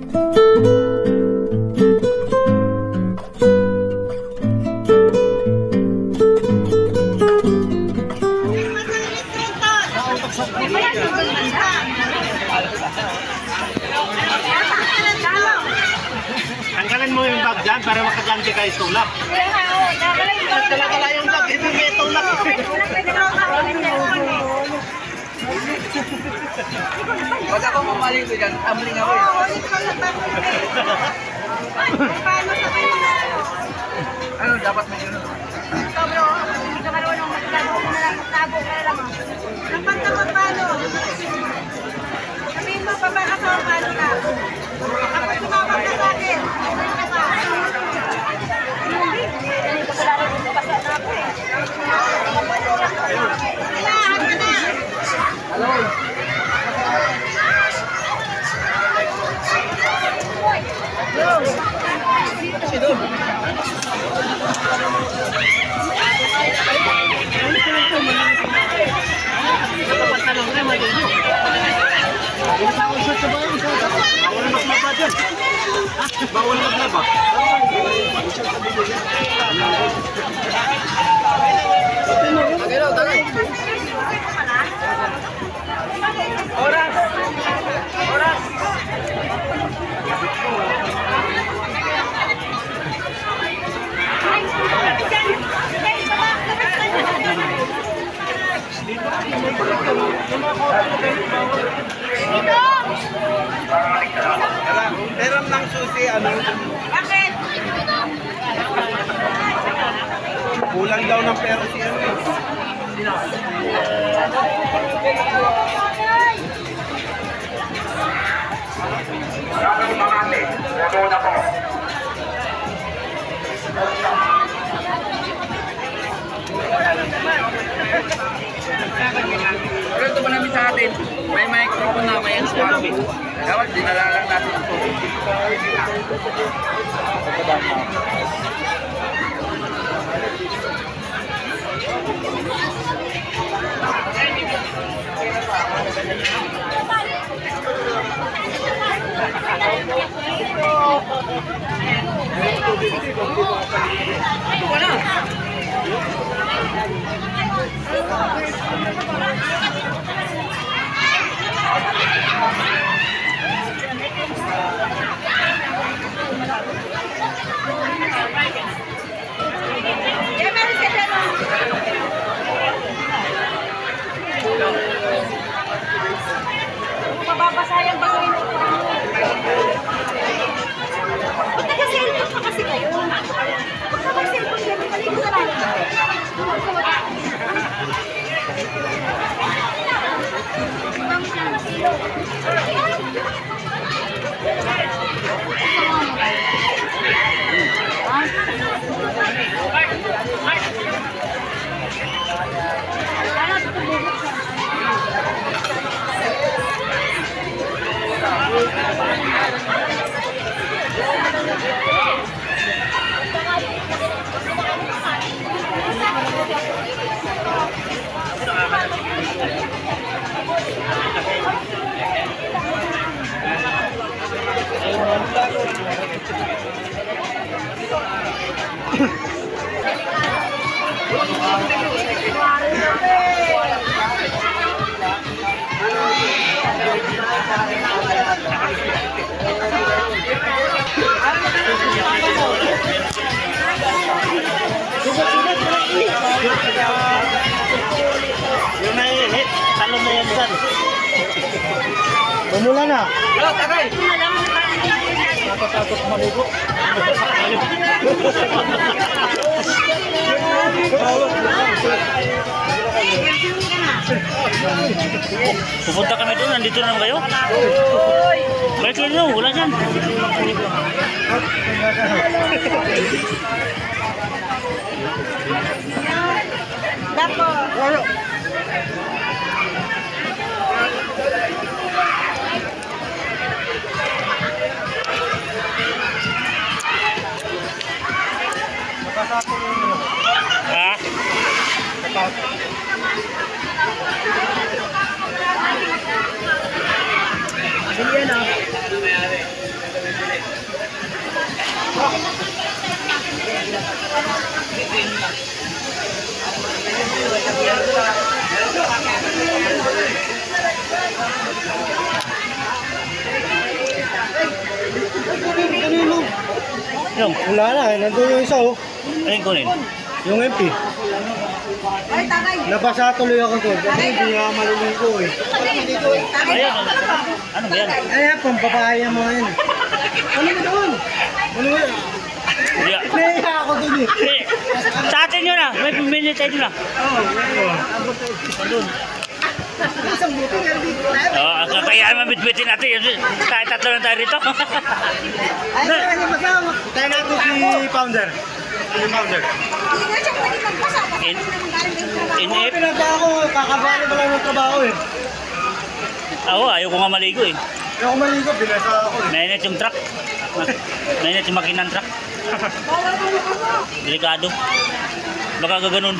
Tanggalin mo yung bag dyan para makaganti kayo tulak. Dala-dala yung bag, hindi may tulak. Pag ako mamaling ko dyan, tumbling ako eh. Ano, dapat may yun? Ikaw bro, hindi ka marunong magtago mo na lang, magtago ka na lang. Ang pagtago-palo. Sabihin mo, papakasama-palo ka. Kapag tumawag ka sa akin, ka ka. Hindi ko pala rin dito kasi na ako eh. Kailangan ka na. Hello? Hello? Si Dom. Pantalong na, malino. Bawal maglaba dyan. Bawal maglaba. Magalaw, tagay. Oras! Oras! Meron ng susi, ano? Bakit? Kulang daw ng pera si ano. Dapat mga ate, huwag na po. Pero ito pa namin sa atin, may microphone na may squad. Dapat dinala lang natin ito. Wala. Mababasayan ba kayo? Ba't nag-cellphone pa kasi kayo? Ba't ka mag-cellphone kayo? Maligo na lang. Yung nai-hit, talon na yan dyan. Bumula na. Hello, tagay! Nakatakot maligo. Pupunta kami doon, nandito naman kayo? Balik lang nyo, wala dyan. Dako. Ha? Sige na. Yung, Wala na, nandun yung isa oh. ayun kunin. Yung MP. Ay, tagay. Nabasa tuloy ako doon. Kasi hindi ako maliligo eh. Tagay. Ayun, ano ba yan? Ay, pambabae yung mga yan. Ano mo doon? Ano mo yan? Hindi ah. Nahiya ako doon eh. Eh, sa atin yun ah. May pumili tayo dun ah. Doon. Isang buto yan dito. Oh, kaya mabitbitin natin. Tayo tatlo lang tayo rito. Ay, kasi masama. Tayo natin si Founder. Si Founder. Hindi nga siya pwede magpasa. Kasi In- naman galing din trabaho. In Oo, F. pinata ako. Kakabali pa lang ng trabaho eh. Oo, ayaw ko nga maligo eh. Hindi ako maligo, binasa ako eh. Mainit yung truck. Mainit yung makinang truck. Delikado. Baka gaganon.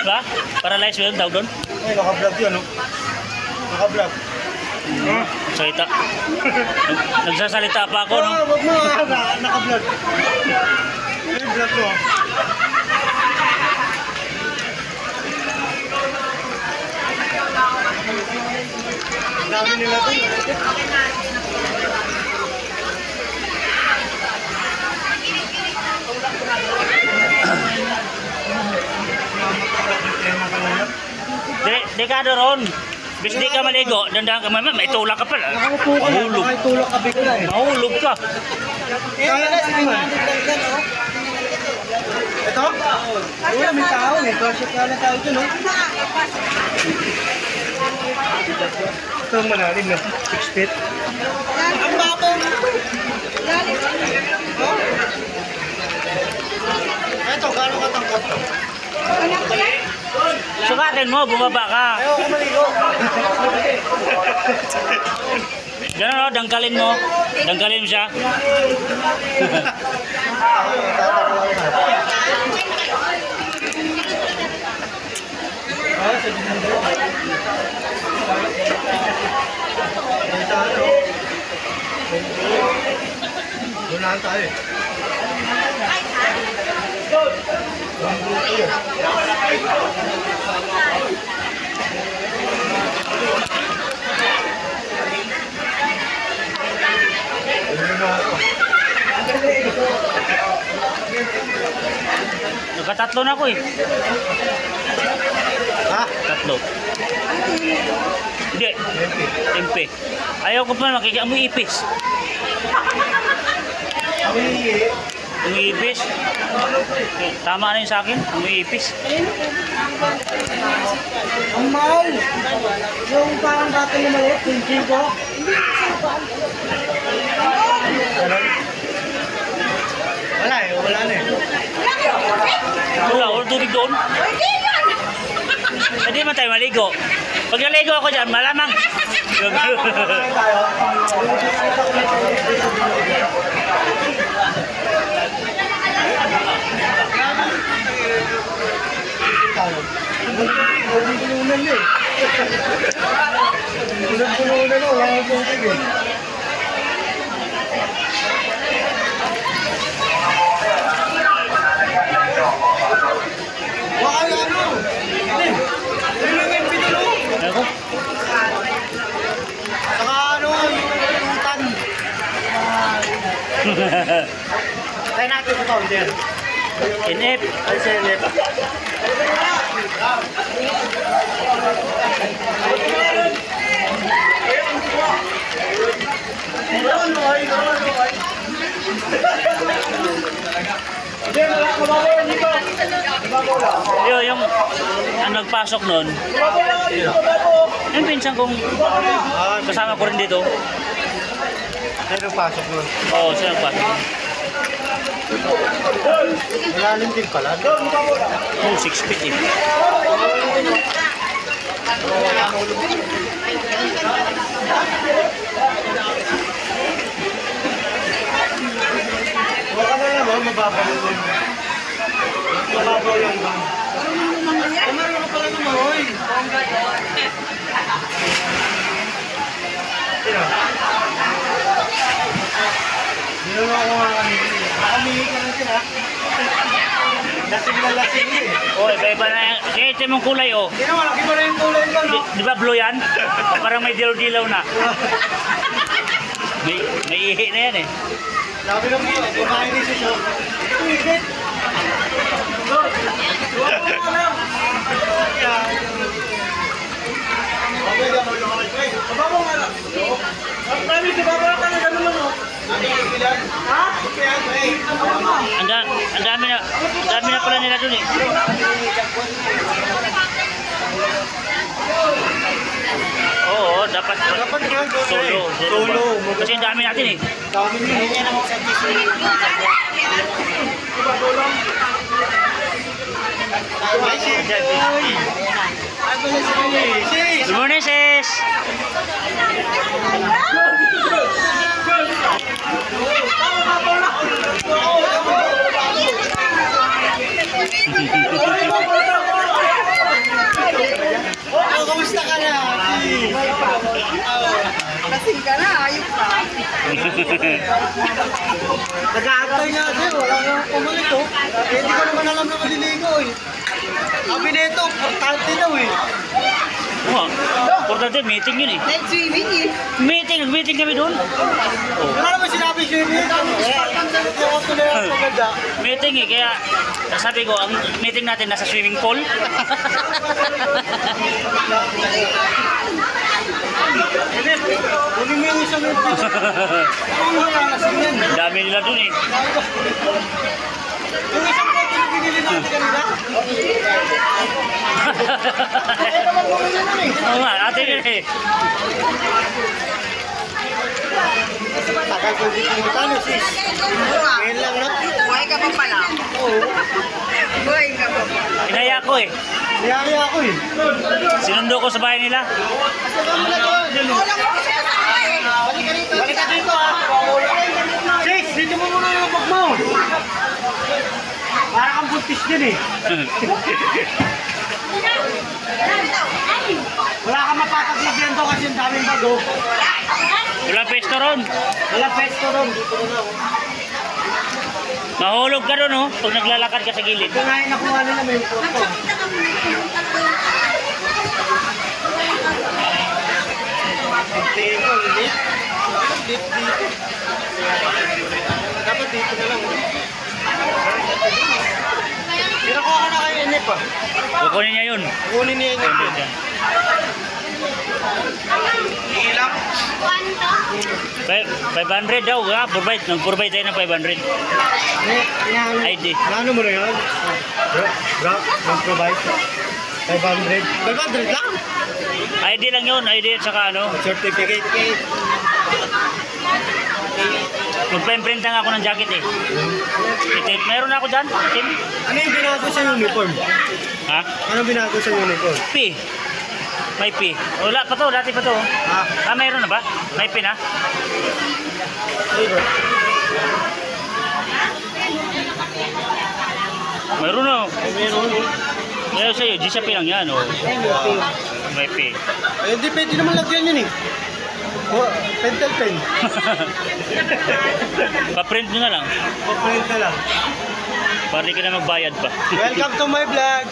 Ba? Paralyze mo yun, tawag doon? Ay, naka-vlog yun oh. Naka-vlog. Salita. Nagsasalita pa ako, no? Oo, wag mo naka-vlog. Ay, vlog ko ah. Ang dami nila doon. Di ka doon. Bis di ka maligo, dandahan ka mama, may tulak ka pala. Nakaupo ka lang, Mahulog. nakitulak ka bigla eh. Mahulog ka. Kaya na, sige man. Ito? Wala, may tao eh. Kasi kaya na tao dyan oh. Ito ang malalim na. 6 feet. Ang babo. Galing. Ito, gano'ng katangkot to? Anak ko yan. Sukatin mo, bumaba ka. Ayaw ko maligo. Ganun o, dangkalin mo. Dangkalin mo siya. Gunahan tayo. Nakatatlo na ako eh. Ha? Tatlo. Hindi. Tempe. Ayaw ko pa makikiamoy ipis. Amoy ipis. Tama na yun sa akin. Amoy ipis. Ang mahal. Yung parang bata na maliit, yung Jigo. Wala eh, wala na eh. Wala, wala tubig doon. Hindi yan. Hindi man tayo maligo. Pag naligo ako dyan, malamang. Ulan-ulan eh. Ulan-ulan eh, wala nang tubig eh. Wala ano? Ano lang yung pinalo? Ako? Saka ano, yung tutan. Tayo natin sa founder. NF. Ay, Senep. Yung ang nagpasok nun, yung pinsan kong kasama ko rin dito. Tayo nagpasok nun. Oo, siya nagpasok. Malalim din pala. Oh, 6 feet eh. Baka na naman, mababaw yun. Mababaw yan ba? Marunong ka pala naman, oy. Sino? Hindi naman ako nga kami. Nakamihi ka lang sila. Lasing na lasing eh. Oh, iba-iba na yan. Kaya ito yung kulay oh. Hindi naman, laki ba na yung kulay ko, no? Di ba blue yan? Parang may dilaw-dilaw na. May ihi na yan eh. Sabi ng mga, kumain ni Sis, oh. Ingit. Okay, baba nga lang. Promise, baba ka na gano'n lang, oh. Ha? Ang dami na pala nila dun eh. Oo, dapat nga, solo. Kasi ang dami natin eh. Dami niyo. Ay, sis. Sis. Good morning, sis. Oh, kamusta ka na? Kasing ka na, ayok ka. Nag-aantay nga kasi, wala nga pumalit, oh. Eh, hindi ko naman alam na maliligo, eh. Sabi nito, importante daw, eh. Oo, importante, meeting yun eh. Night swimming eh. Meeting kami doon. Wala naman sinabi siya, eh. Hindi ako tuloy ang maganda. Meeting eh, kaya sabi ko, ang meeting natin nasa swimming pool. Huwag mo yung isang minutes. Ano nga, lasing yan. Ang dami nila doon eh. Yung isang bote na binili natin kanina. Oo nga, atin yun eh. Tagal ko dito yung talo, sis. Ngayon lang, no? Buhay ka pa pala. Oo. Buhay ka pa pala. Inaya ko eh. Niyaya ako, eh. Sinundo ko sa bahay nila. Saka mo na doon. Kulang mo siya kasama eh. Balik ka dito, ha? Sis, dito mo muna yung bag mo. Para kang buntis din, eh. Wala kang mapapagbigyan to kasi ang daming bago. Wala pesto ron. Wala pesto ron. Dito na lang. Mahulog ka doon oh, pag naglalakad ka sa gilid. Ito nga yung nakuha nila may photo. Dito, ulit. Dito. Dapat dito na lang. Pinakuha ka na kayo inip ah. Kukunin niya yun. Kunin niya inip. Ilang? 500 daw, ha? Nag-provide tayo ng 500. ID. Ano mo na yun? Mag-provide. 500. 500 lang? ID lang yun, ID at saka ano. Certificate. Magpa-imprint lang ako ng jacket eh. Meron na ako dyan, Tim. Ano yung binago sa uniform? Ha? Ano binago sa uniform? P. May P. Wala pa to, dati pa to. Mayroon na ba? May P na? Mayroon na. Meron sa'yo, G-P lang yan. Oh. May P. Ay, hindi pwede naman lagyan yun eh. Oh, pentel pen. Pa-print mo na lang. Pa-print na lang. Para di ka na magbayad pa. Welcome to my vlog.